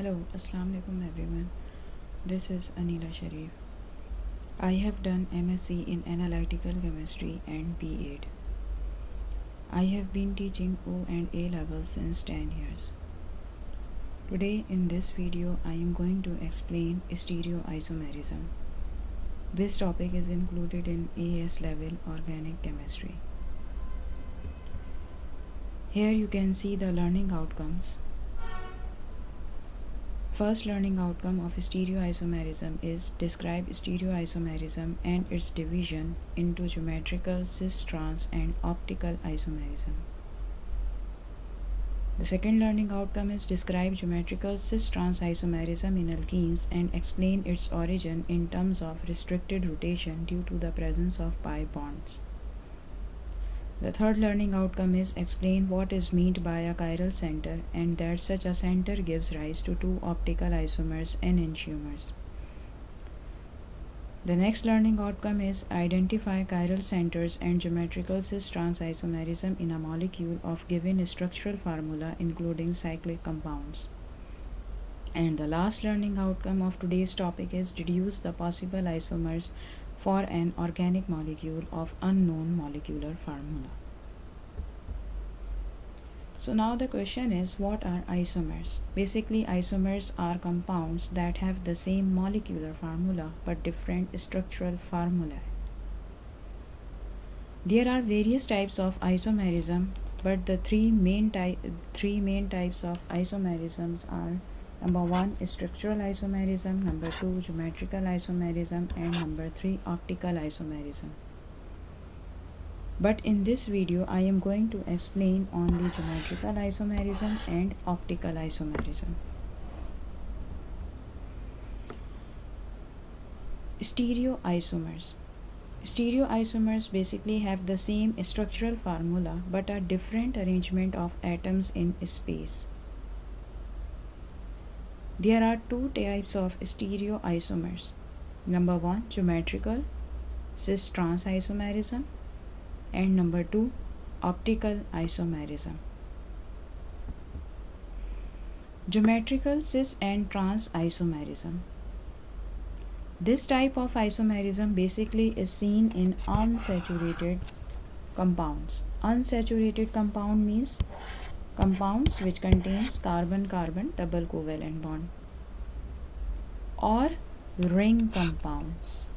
Hello, Assalamu alaikum everyone. This is Anila Sharif. I have done MSc in Analytical Chemistry and B.Ed. I have been teaching O and A levels since 10 years. Today in this video I am going to explain Stereoisomerism. This topic is included in AS level Organic Chemistry. Here you can see the learning outcomes. First learning outcome of stereoisomerism is describe stereoisomerism and its division into geometrical, cis-trans and optical isomerism. The second learning outcome is describe geometrical cis-trans isomerism in alkenes and explain its origin in terms of restricted rotation due to the presence of pi bonds. The third learning outcome is explain what is meant by a chiral center and that such a center gives rise to two optical isomers and enantiomers. The next learning outcome is identify chiral centers and geometrical cis-trans isomerism in a molecule of given structural formula including cyclic compounds. And the last learning outcome of today's topic is deduce the possible isomers for an organic molecule of unknown molecular formula. So now the question is, what are isomers? Basically, isomers are compounds that have the same molecular formula but different structural formulae. There are various types of isomerism, but the three main types of isomerisms are number 1 structural isomerism, number 2 geometrical isomerism, and number 3 optical isomerism. But in this video I am going to explain only geometrical isomerism and optical isomerism. Stereoisomers. Stereoisomers basically have the same structural formula but a different arrangement of atoms in space. There are two types of stereoisomers. Number 1 geometrical cis-trans isomerism and number 2 optical isomerism. Geometrical cis and trans isomerism. This type of isomerism basically is seen in unsaturated compounds. Unsaturated compound means compounds which contains carbon-carbon double covalent bond, or ring compounds.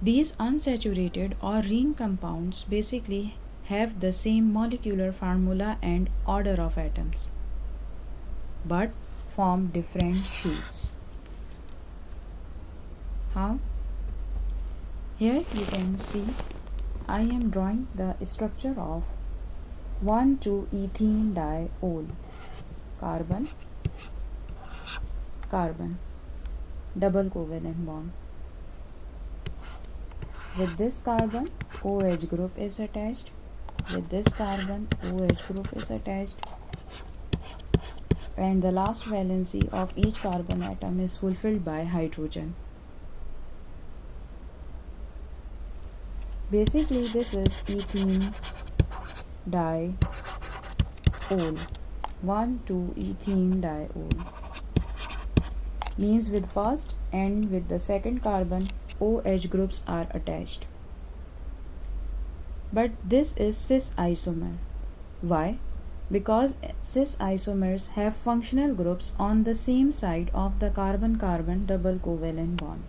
These unsaturated or ring compounds basically have the same molecular formula and order of atoms but form different shapes. How? Here you can see I am drawing the structure of 1,2-ethene diol, carbon carbon double covalent bond. With this carbon OH group is attached, with this carbon OH group is attached, and the last valency of each carbon atom is fulfilled by hydrogen. Basically this is ethene diol, 1,2-ethene diol. Means with first and with the second carbon OH groups are attached. But this is cis isomer. Why? Because cis isomers have functional groups on the same side of the carbon-carbon double covalent bond.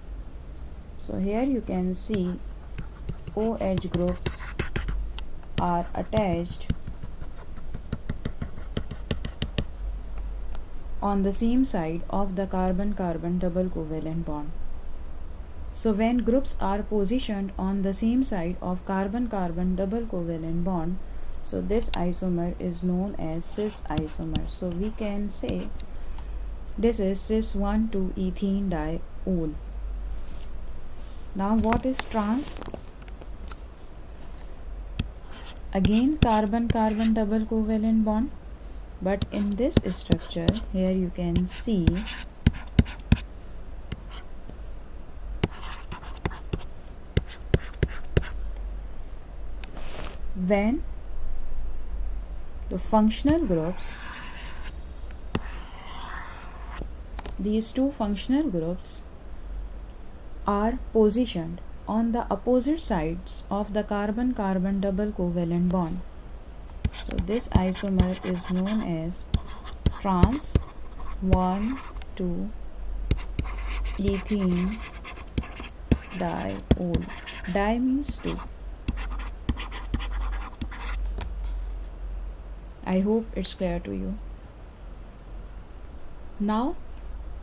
So here you can see OH groups are attached on the same side of the carbon-carbon double covalent bond. So when groups are positioned on the same side of carbon-carbon double covalent bond, so this isomer is known as cis isomer. So we can say this is cis 1,2-ethene diol. Now what is trans? Again carbon-carbon double covalent bond, but in this structure here you can see when the functional groups these two functional groups are positioned on the opposite sides of the carbon-carbon double covalent bond. So this isomer is known as trans 1,2-ethene diol. Di means 2. I hope it's clear to you. Now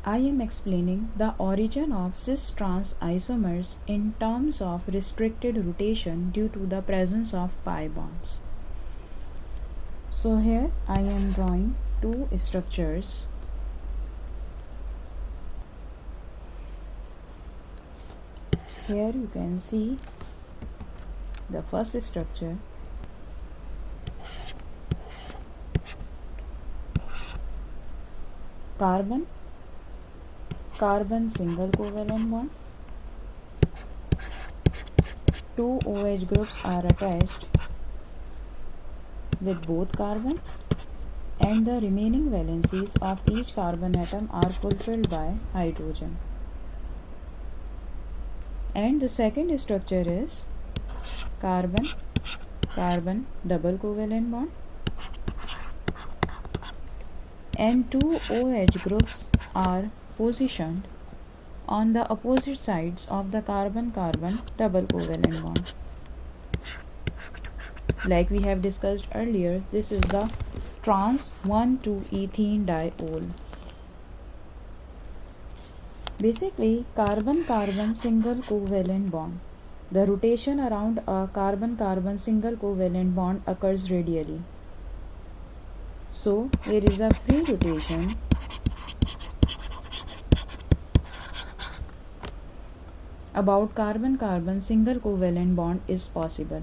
I am explaining the origin of cis-trans isomers in terms of restricted rotation due to the presence of pi bonds. So here I am drawing two structures. Here you can see the first structure. Carbon single covalent bond. Two OH groups are attached with both carbons, and the remaining valencies of each carbon atom are fulfilled by hydrogen. And the second structure is carbon-carbon double covalent bond, and two OH groups are positioned on the opposite sides of the carbon-carbon double covalent bond. Like we have discussed earlier, this is the trans 1,2-ethene diol. Basically, carbon-carbon single covalent bond. The rotation around a carbon-carbon single covalent bond occurs radially. So, there is a free rotation about carbon-carbon single covalent bond is possible.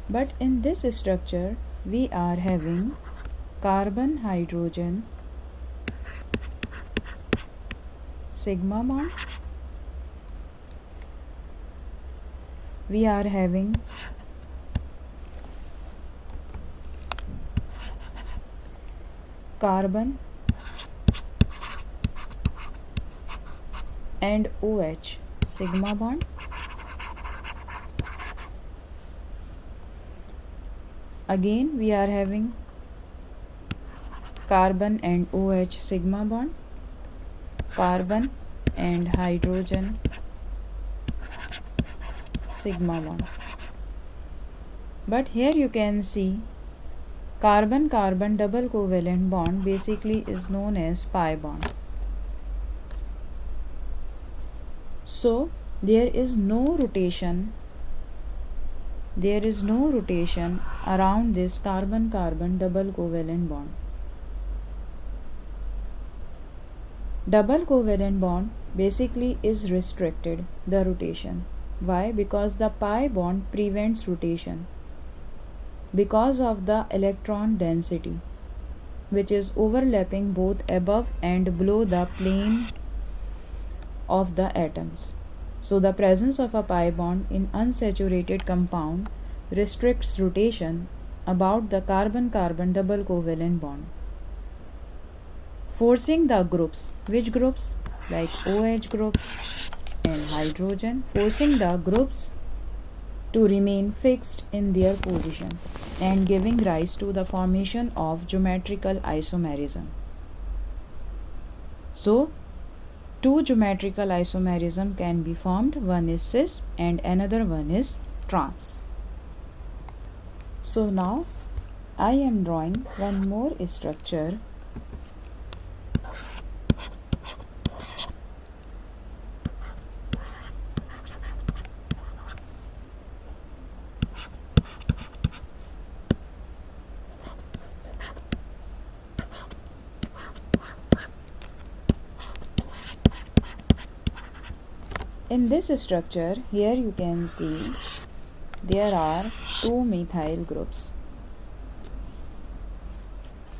But in this structure, we are having carbon-hydrogen sigma bond. We are having carbon and OH sigma bond. Again we are having carbon and OH sigma bond, carbon and hydrogen sigma bond. But here you can see carbon-carbon double covalent bond basically is known as pi bond. So there is no rotation around this carbon-carbon double covalent bond. Double covalent bond basically is restricted, the rotation. Why? Because the pi bond prevents rotation because of the electron density, which is overlapping both above and below the plane of the atoms. So the presence of a pi bond in unsaturated compound restricts rotation about the carbon-carbon double covalent bond, forcing the groups, which groups? Like OH groups and hydrogen, forcing the groups to remain fixed in their position and giving rise to the formation of geometrical isomerism. So two geometrical isomerism can be formed. One is cis and another one is trans. So now I am drawing one more structure. In this structure, here you can see there are two methyl groups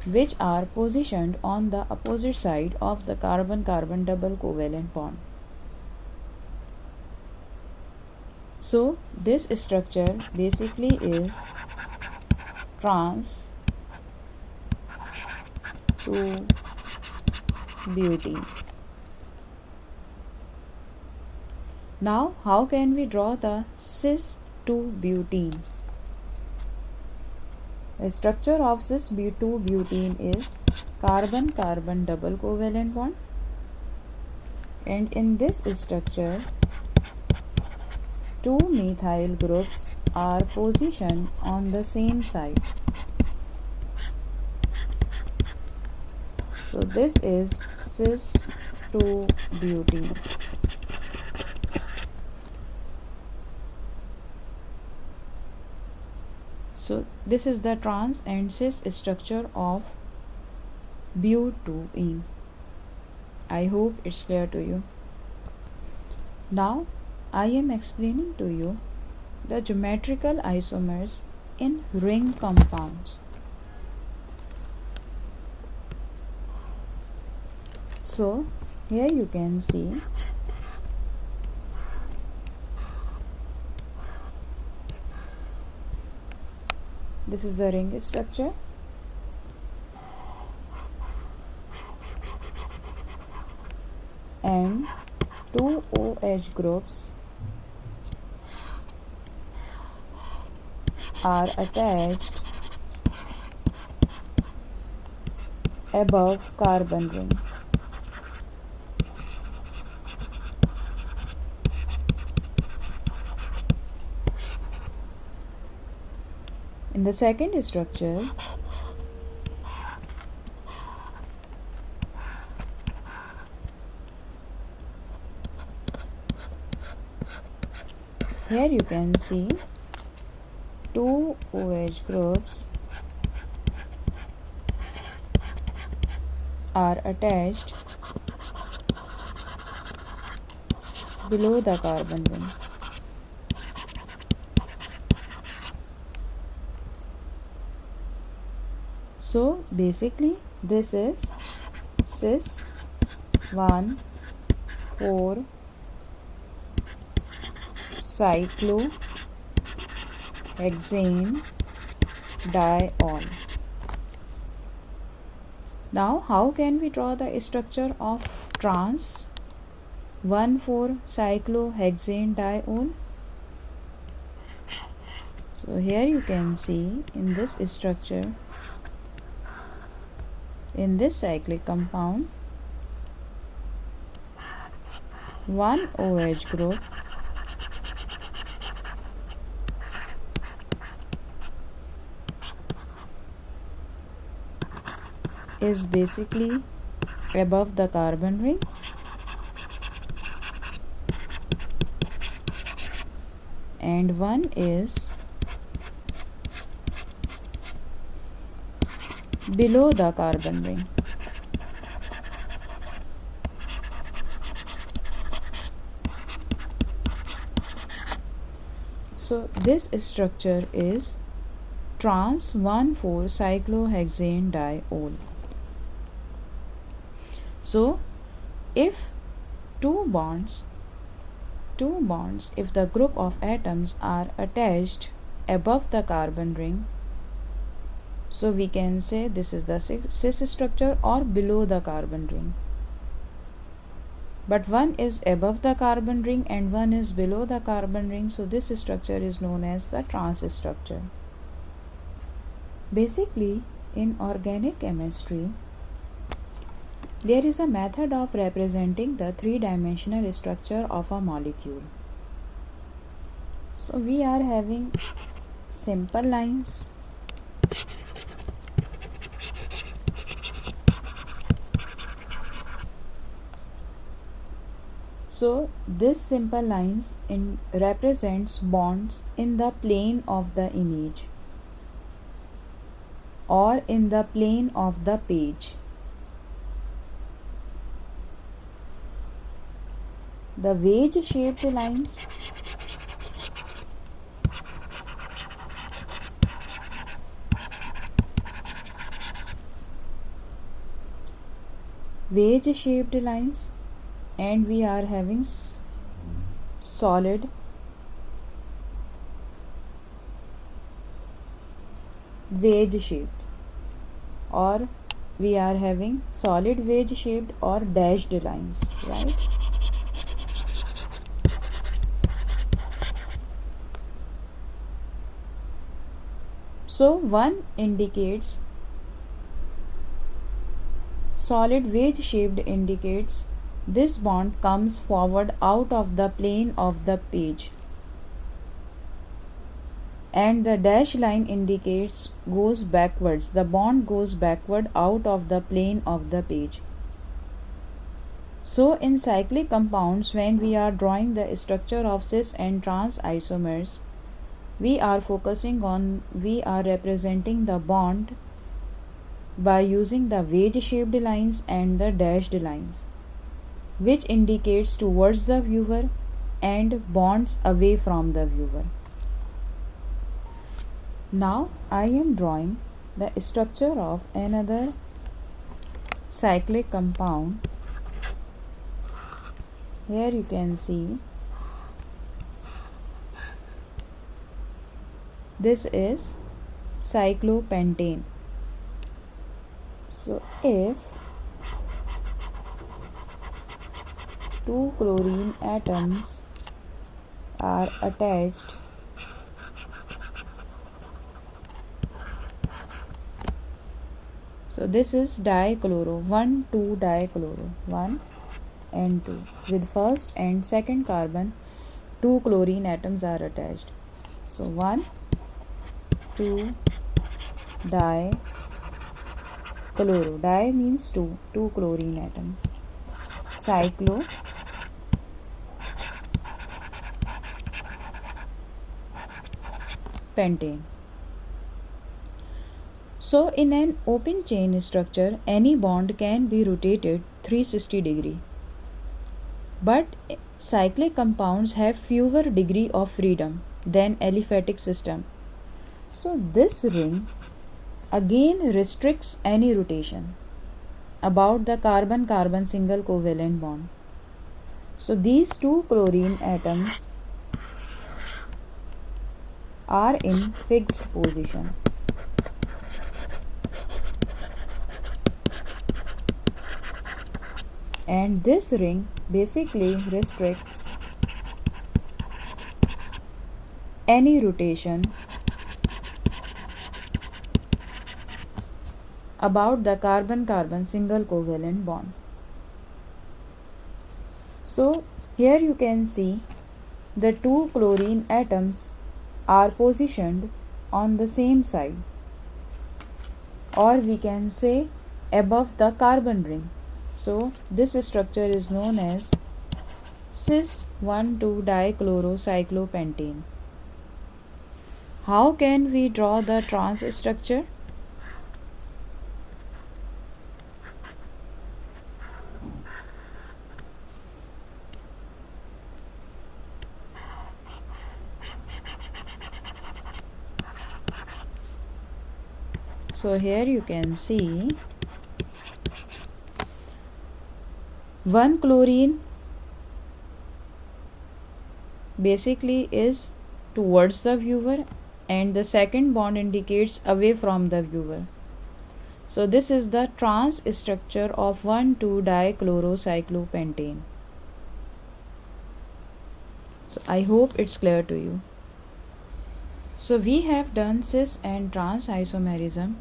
which are positioned on the opposite side of the carbon-carbon double covalent bond. So this structure basically is trans 2 butane. Now, how can we draw the Cis2 butane? The structure of Cis2 butane is carbon-carbon double covalent bond, and in this structure, two methyl groups are positioned on the same side. So this is Cis2 butane. So this is the trans and cis structure of butane. I hope it's clear to you. Now I am explaining to you the geometrical isomers in ring compounds. So here you can see this is the ring structure, and two OH groups are attached above carbon ring. In the second structure, here you can see two OH groups are attached below the carbon ring. So basically this is cis 1 4 cyclohexane diol. Now how can we draw the structure of trans 1,4 cyclohexane diol? So here you can see in this structure, in this cyclic compound, one OH group is basically above the carbon ring, and one is below the carbon ring. So this structure is trans 1,4 cyclohexane diol. So if two bonds, if the group of atoms are attached above the carbon ring, so we can say this is the cis structure or below the carbon ring. But one is above the carbon ring and one is below the carbon ring, so this structure is known as the trans structure. Basically, in organic chemistry, there is a method of representing the three-dimensional structure of a molecule. So we are having simple lines. So this simple lines represents bonds in the plane of the image or in the plane of the page. The wedge-shaped lines and we are having solid wedge shaped, or we are having solid wedge shaped or dashed lines, right? So one indicates solid wedge shaped indicates this bond comes forward out of the plane of the page, and the dash line indicates goes backwards. The bond goes backward out of the plane of the page. So in cyclic compounds, when we are drawing the structure of cis and trans isomers, we are representing the bond by using the wedge shaped lines and the dashed lines, which indicates towards the viewer and bonds away from the viewer. Now I am drawing the structure of another cyclic compound. Here you can see this is cyclopentane. So if two chlorine atoms are attached So this is dichloro, 1, 2 dichloro, 1 and 2. With first and second carbon, 2 chlorine atoms are attached. So 1, 2 dichloro. Di means 2 chlorine atoms. Cyclopentane. So in an open chain structure, any bond can be rotated 360 degree. But cyclic compounds have fewer degree of freedom than aliphatic system. So this ring again restricts any rotation about the carbon-carbon single covalent bond. So these 2 chlorine atoms are in fixed positions. And this ring basically restricts any rotation about the carbon-carbon single covalent bond. So here you can see the 2 chlorine atoms are positioned on the same side, or we can say above the carbon ring. So this structure is known as cis-1,2 dichlorocyclopentane. How can we draw the trans structure? So here you can see 1 chlorine basically is towards the viewer and the second bond indicates away from the viewer. So this is the trans structure of 1,2 dichlorocyclopentane. So I hope it's clear to you. So we have done cis and trans isomerism.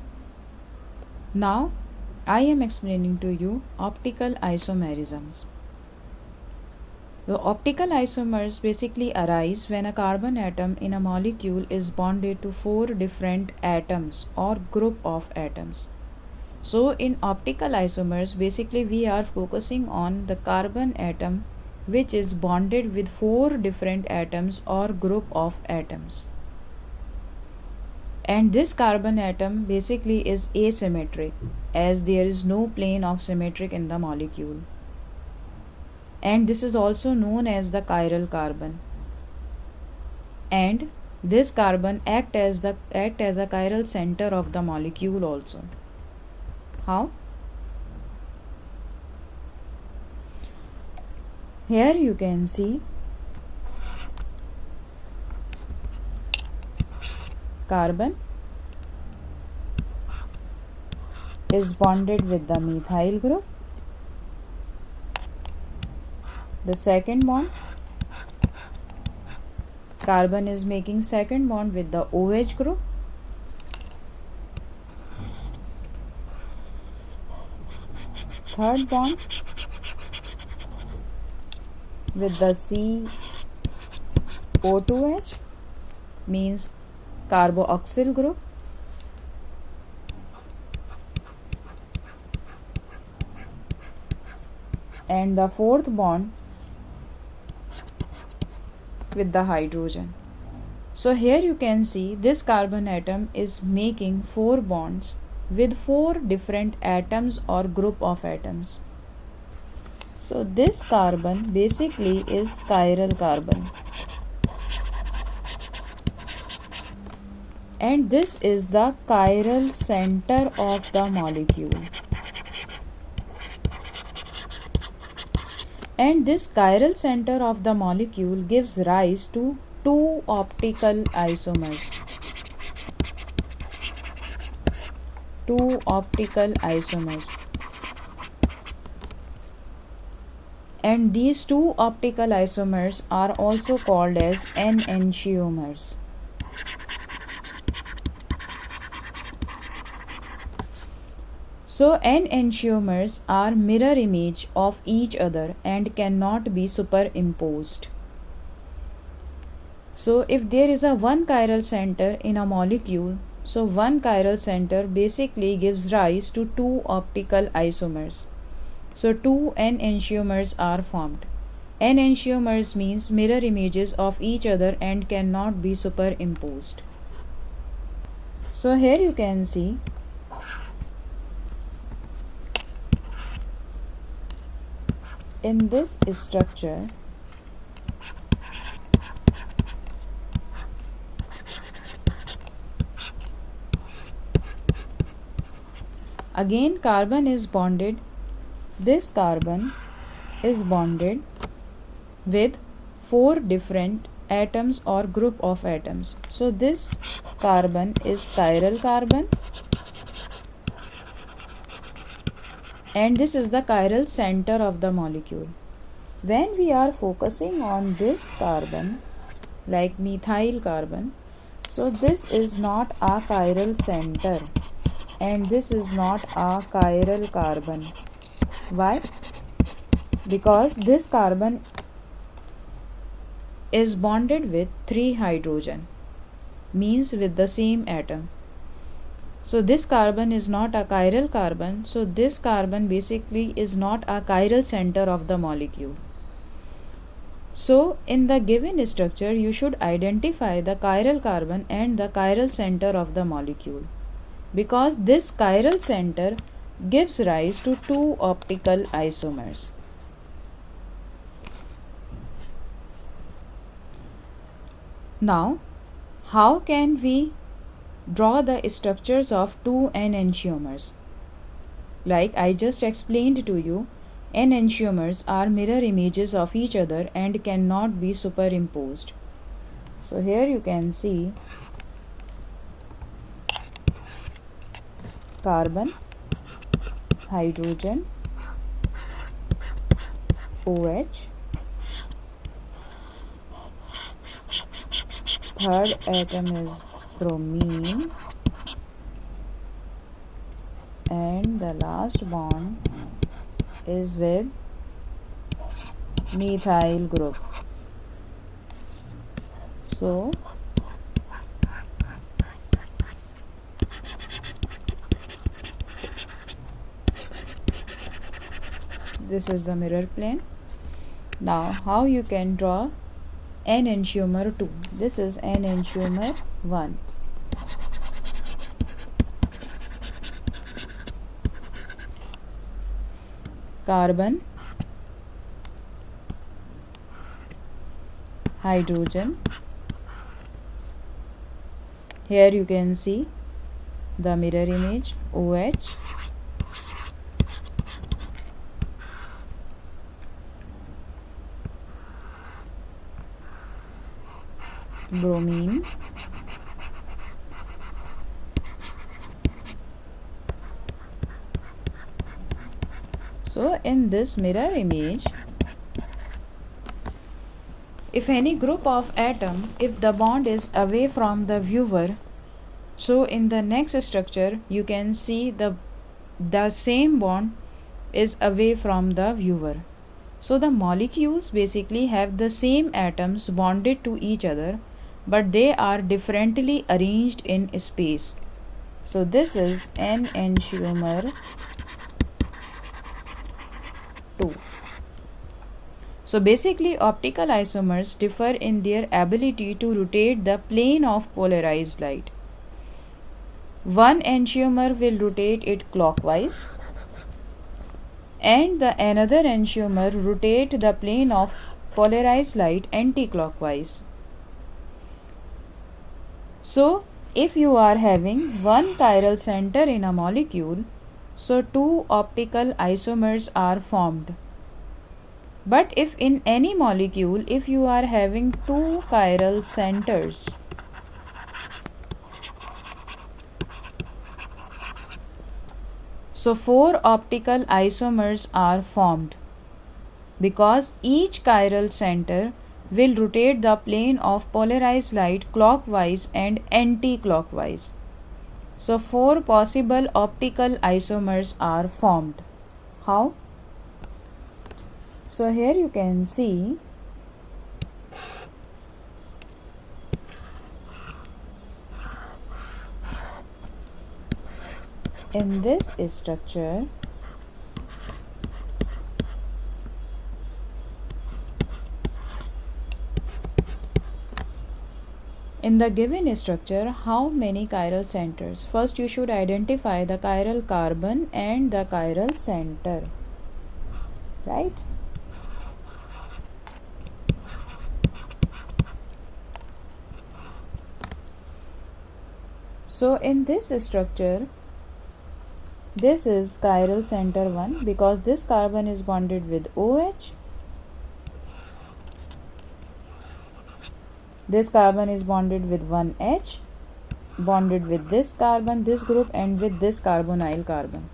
Now I am explaining to you optical isomerisms. The optical isomers basically arise when a carbon atom in a molecule is bonded to 4 different atoms or group of atoms. So in optical isomers, basically we are focusing on the carbon atom which is bonded with 4 different atoms or group of atoms. And this carbon atom basically is asymmetric, as there is no plane of symmetric in the molecule. And this is also known as the chiral carbon. And this carbon act as a chiral center of the molecule also. How? Here you can see carbon is bonded with the methyl group. The second bond, carbon is making second bond with the OH group. Third bond with the CO2H means carboxyl group. And the fourth bond with the hydrogen. So here you can see this carbon atom is making 4 bonds with 4 different atoms or group of atoms. So this carbon basically is chiral carbon. And this is the chiral center of the molecule. And this chiral center of the molecule gives rise to 2 optical isomers. 2 optical isomers. And these 2 optical isomers are also called as enantiomers. So enantiomers are mirror image of each other and cannot be superimposed. So if there is a one chiral center in a molecule, so one chiral center basically gives rise to 2 optical isomers. So 2 enantiomers are formed. Enantiomers means mirror images of each other and cannot be superimposed. So here you can see in this structure again carbon is bonded. This carbon is bonded with 4 different atoms or group of atoms. So this carbon is chiral carbon and this is the chiral center of the molecule. When we are focusing on this carbon like methyl carbon, so this is not a chiral center and this is not a chiral carbon. Why? Because this carbon is bonded with 3 hydrogen, means with the same atom. So this carbon is not a chiral carbon, so this carbon basically is not a chiral center of the molecule. So in the given structure you should identify the chiral carbon and the chiral center of the molecule, because this chiral center gives rise to 2 optical isomers. Now, how can we draw the structures of 2 enantiomers? Like I just explained to you, enantiomers are mirror images of each other and cannot be superimposed. So here you can see carbon, hydrogen, OH, third atom is bromine, and the last bond is with methyl group. So this is the mirror plane. Now how you can draw enantiomer 2? This is enantiomer 1. Carbon, hydrogen. Here you can see the mirror image OH, bromine, So in this mirror image, if any group of atom, if the bond is away from the viewer, so in the next structure you can see the same bond is away from the viewer. So the molecules basically have the same atoms bonded to each other, but they are differently arranged in space. So this is an enantiomer 2. So basically optical isomers differ in their ability to rotate the plane of polarized light. One enantiomer will rotate it clockwise and the another enantiomer rotate the plane of polarized light anti-clockwise. So if you are having one chiral center in a molecule, so two optical isomers are formed. But if in any molecule, if you are having two chiral centers, so four optical isomers are formed, because each chiral center will rotate the plane of polarized light clockwise and anti-clockwise. So four possible optical isomers are formed. How? So here you can see in this structure, in the given structure, how many chiral centers? First you should identify the chiral carbon and the chiral center, right? So in this structure, this is chiral center 1 because this carbon is bonded with OH. This carbon is bonded with 1H, bonded with this carbon, this group, and with this carbonyl carbon.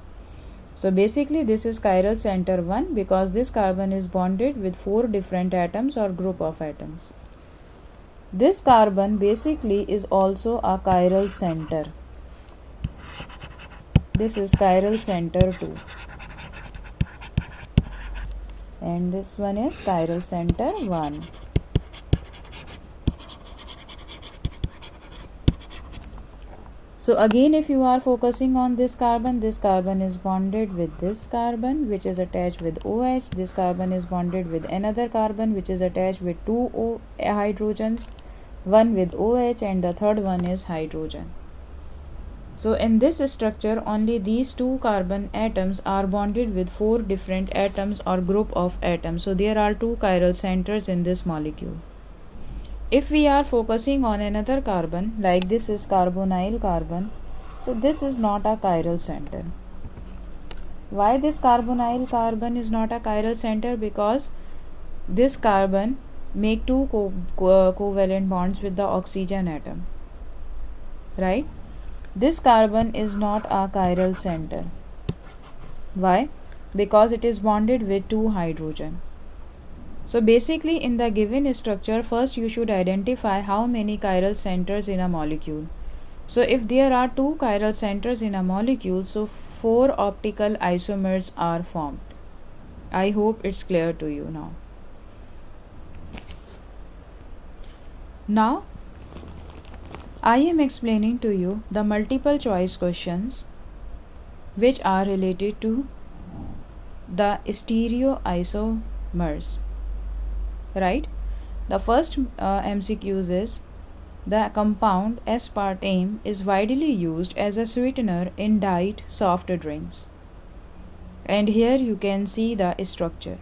So basically this is chiral center 1 because this carbon is bonded with 4 different atoms or group of atoms. This carbon basically is also a chiral center. This is chiral center 2. And this one is chiral center 1. So again, if you are focusing on this carbon is bonded with this carbon which is attached with OH. This carbon is bonded with another carbon which is attached with two hydrogens, one with OH and the third one is hydrogen. So in this structure, only these two carbon atoms are bonded with 4 different atoms or group of atoms. So there are 2 chiral centers in this molecule. If we are focusing on another carbon, like this is carbonyl carbon, so this is not a chiral center. Why this carbonyl carbon is not a chiral center? Because this carbon make 2 covalent bonds with the oxygen atom, right? This carbon is not a chiral center. Why? Because it is bonded with 2 hydrogen. So basically in the given structure, first you should identify how many chiral centers in a molecule. So if there are 2 chiral centers in a molecule, so 4 optical isomers are formed. I hope it's clear to you now. Now I am explaining to you the multiple choice questions which are related to the stereoisomers. Right? The first MCQs is the compound aspartame is widely used as a sweetener in diet soft drinks. And here you can see the structure.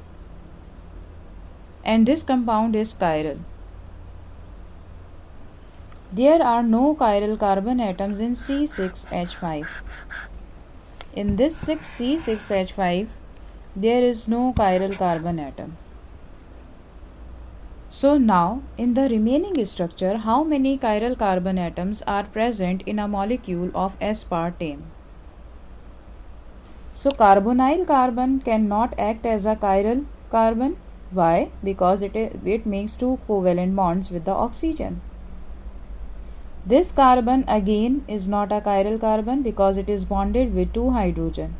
And this compound is chiral. There are no chiral carbon atoms in C6H5. In this C6H5, there is no chiral carbon atom. So now, in the remaining structure, how many chiral carbon atoms are present in a molecule of aspartame? So carbonyl carbon cannot act as a chiral carbon. Why? Because it makes two covalent bonds with the oxygen. This carbon again is not a chiral carbon because it is bonded with two hydrogen.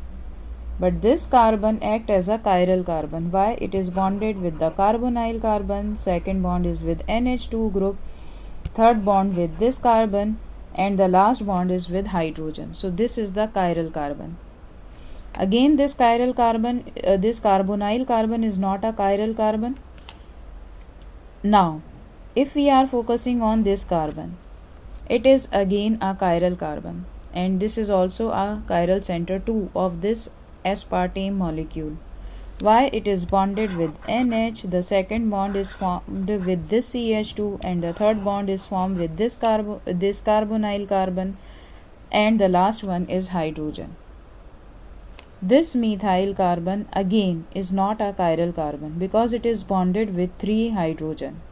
But this carbon acts as a chiral carbon. Why? It is bonded with the carbonyl carbon. Second bond is with NH2 group. Third bond with this carbon. And the last bond is with hydrogen. So this is the chiral carbon. Again, this chiral carbon, this carbonyl carbon is not a chiral carbon. Now, if we are focusing on this carbon, it is again a chiral carbon, and this is also a chiral center too of this aspartame molecule. Why? It is bonded with NH, the second bond is formed with this CH2, and the third bond is formed with this carbonyl carbon, and the last one is hydrogen. This methyl carbon again is not a chiral carbon because it is bonded with 3 hydrogen.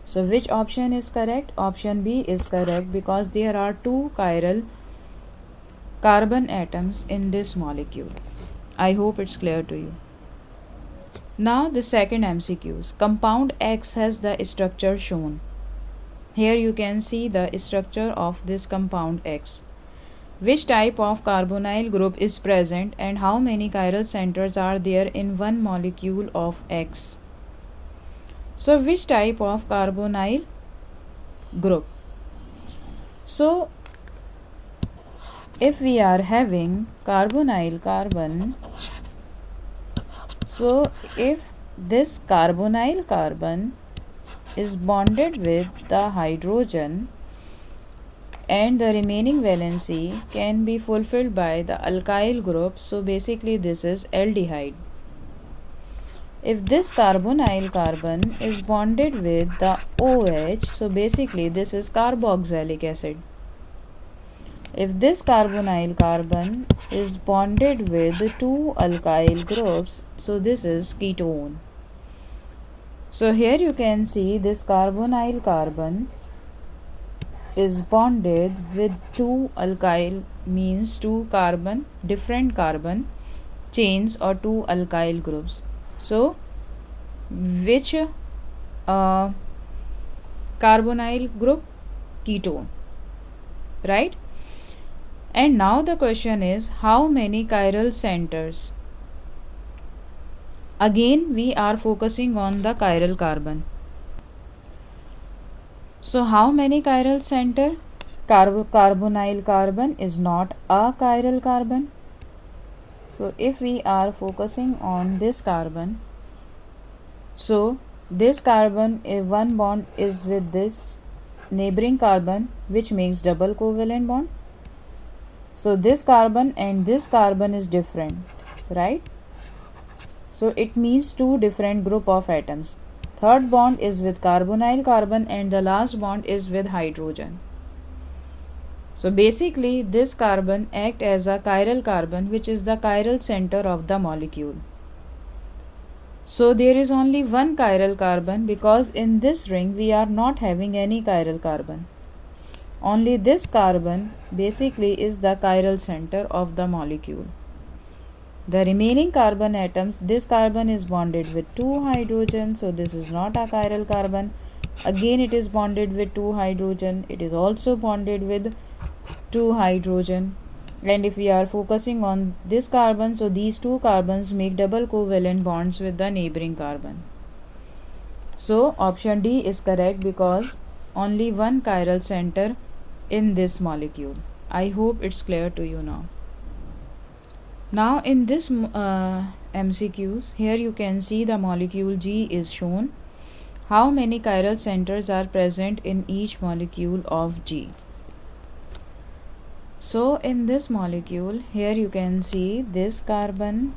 So which option is correct? Option B is correct because there are 2 chiral carbon atoms in this molecule. I hope it's clear to you. Now the second MCQs. Compound X has the structure shown. Here you can see the structure of this compound X. Which type of carbonyl group is present and how many chiral centers are there in one molecule of X? So which type of carbonyl group? So if we are having carbonyl carbon, so if this carbonyl carbon is bonded with the hydrogen and the remaining valency can be fulfilled by the alkyl group, so basically this is aldehyde. If this carbonyl carbon is bonded with the OH, so basically this is carboxylic acid. If this carbonyl carbon is bonded with 2 alkyl groups, so this is ketone. So here you can see this carbonyl carbon is bonded with 2 alkyl, means 2 carbon, different carbon chains or 2 alkyl groups. So which carbonyl group? Ketone, right? And now the question is how many chiral centers? Again we are focusing on the chiral carbon. So how many chiral center? Carbonyl carbon is not a chiral carbon. So if we are focusing on this carbon, so this carbon, if one bond is with this neighboring carbon, which makes double covalent bond. So this carbon and this carbon is different, right? So it means 2 different group of atoms. Third bond is with carbonyl carbon and the last bond is with hydrogen. So basically this carbon acts as a chiral carbon, which is the chiral center of the molecule. So there is only one chiral carbon because in this ring we are not having any chiral carbon. Only this carbon basically is the chiral center of the molecule. The remaining carbon atoms, this carbon is bonded with 2 hydrogen, so this is not a chiral carbon. Again it is bonded with 2 hydrogen, it is also bonded with 2 hydrogen. And if we are focusing on this carbon, so these 2 carbons make double covalent bonds with the neighboring carbon. So option D is correct because only one chiral center in this molecule. I hope it's clear to you now. Now in this MCQs, here you can see the molecule G is shown. How many chiral centers are present in each molecule of G? So in this molecule, here you can see this carbon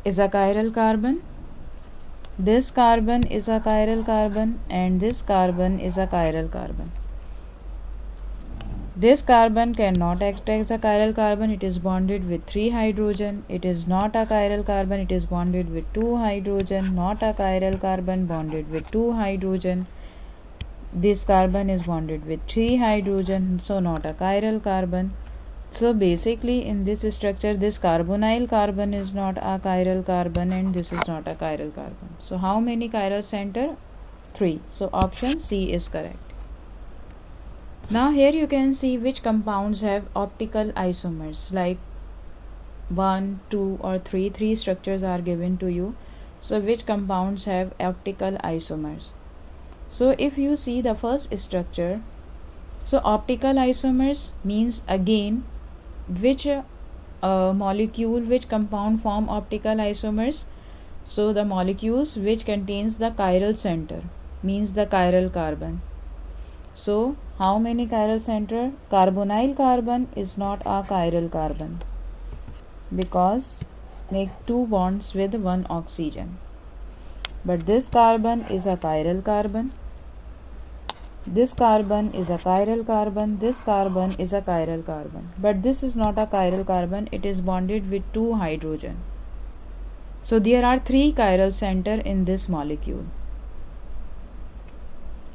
is a chiral carbon, this carbon is a chiral carbon, and this carbon is a chiral carbon. This carbon cannot act as a chiral carbon, it is bonded with 3 hydrogen. It is not a chiral carbon, it is bonded with 2 hydrogen, not a chiral carbon, bonded with 2 hydrogen. this carbon is bonded with 3 hydrogen, so not a chiral carbon. So basically in this structure, this carbonyl carbon is not a chiral carbon and this is not a chiral carbon. So how many chiral center? 3. So option C is correct. Now here you can see which compounds have optical isomers, like 1, 2 or 3. 3 structures are given to you. So which compounds have optical isomers? So if you see the first structure, so optical isomers means again which molecule, which compound form optical isomers. So the molecules which contains the chiral center means the chiral carbon. So how many chiral center? Carbonyl carbon is not a chiral carbon because make 2 bonds with 1 oxygen. But this carbon is a chiral carbon. This carbon is a chiral carbon. This carbon is a chiral carbon. But this is not a chiral carbon. It is bonded with 2 hydrogen. So there are 3 chiral center in this molecule.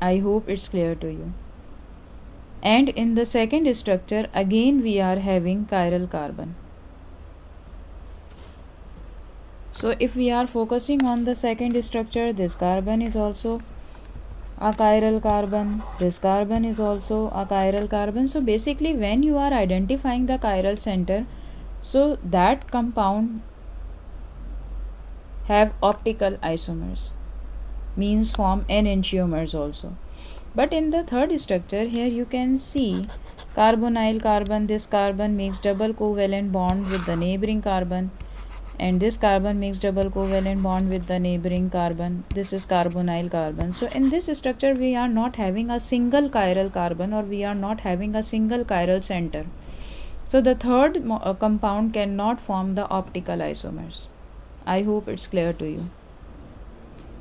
I hope it's clear to you. And in the second structure, again we are having chiral carbon. So if we are focusing on the second structure, this carbon is also a chiral carbon. This carbon is also a chiral carbon. So basically when you are identifying the chiral center, so that compound have optical isomers, means form enantiomers also. But in the third structure, here you can see carbonyl carbon. This carbon makes double covalent bond with the neighboring carbon, and this carbon makes double covalent bond with the neighboring carbon. This is carbonyl carbon. So in this structure we are not having a single chiral carbon, or we are not having a single chiral center. So the third compound cannot form the optical isomers. I hope it's clear to you.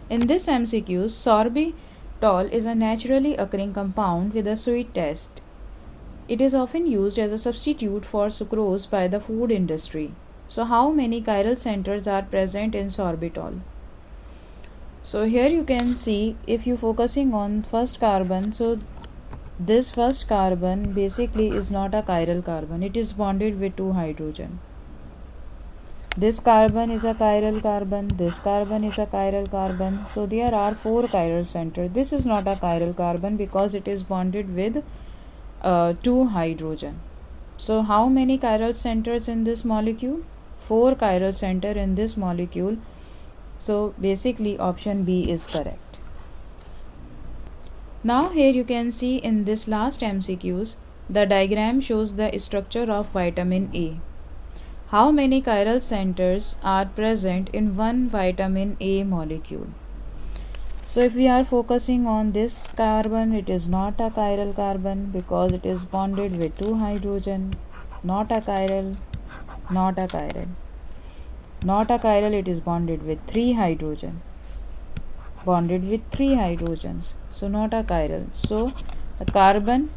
In this MCQ, sorbitol is a naturally occurring compound with a sweet taste. It is often used as a substitute for sucrose by the food industry. So how many chiral centers are present in sorbitol? So here you can see, if you focusing on first carbon, so this first carbon basically is not a chiral carbon. It is bonded with 2 hydrogen. This carbon is a chiral carbon. This carbon is a chiral carbon. So there are 4 chiral centers. This is not a chiral carbon because it is bonded with 2 hydrogen. So how many chiral centers in this molecule? 4 chiral center in this molecule. So basically option B is correct. Now here you can see in this last MCQs, the diagram shows the structure of vitamin A. How many chiral centers are present in one vitamin A molecule? So if we are focusing on this carbon, it is not a chiral carbon because it is bonded with 2 hydrogen. Not a chiral, not a chiral. Not a chiral, it is bonded with 3 hydrogen. Bonded with 3 hydrogens. So not a chiral. So a carbon,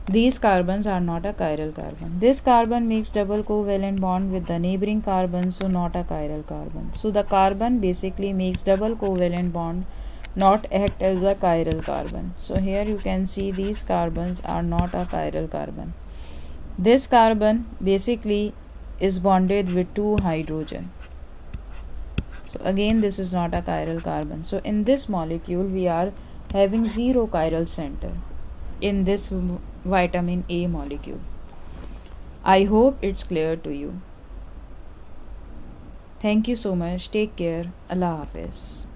these carbons are not a chiral carbon. This carbon makes double covalent bond with the neighboring carbon, so not a chiral carbon. So the carbon basically makes double covalent bond, not act as a chiral carbon. So here you can see these carbons are not a chiral carbon. This carbon basically is bonded with 2 hydrogen. So again this is not a chiral carbon. So in this molecule we are having 0 chiral center in this vitamin A molecule. I hope it's clear to you. Thank you so much. Take care. Allah Hafiz.